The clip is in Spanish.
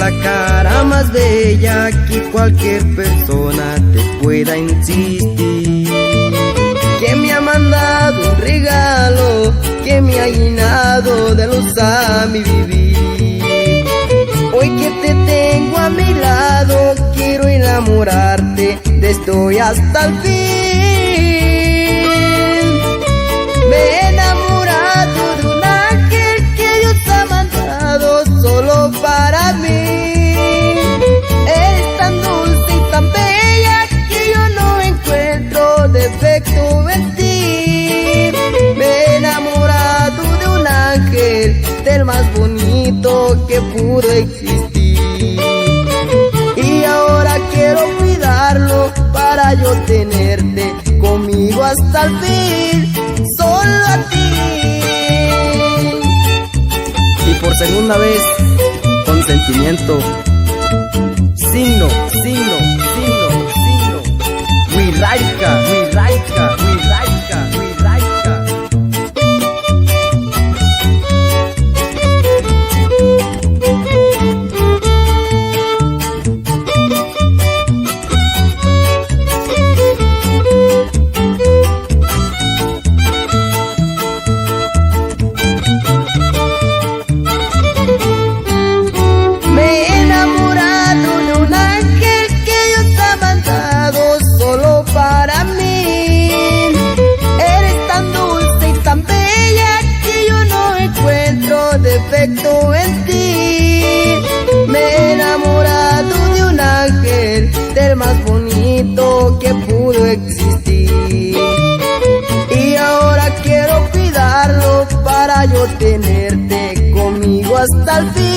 la cara más bella que cualquier persona te pueda insistir, que me ha mandado un regalo, que me ha llenado de luz a mi vivir. Hoy que te tengo a mi lado, quiero enamorarte desde hoy hasta el fin. Me he enamorado de un ángel que Dios ha mandado solo para mí. Eres tan dulce y tan bella que yo no encuentro defecto en ti. Me he enamorado de un ángel, del más bonito que pudo existir. Y ahora quiero cuidarlo para yo tenerte conmigo hasta el fin, solo a ti. Y por segunda vez, con sentimiento, signo, signo, signo, signo. Wirraika, wirraika, wirraika, wirraika. Defecto en ti. Me he enamorado de un ángel, del más bonito que pudo existir. Y ahora quiero cuidarlo para yo tenerte conmigo hasta el fin.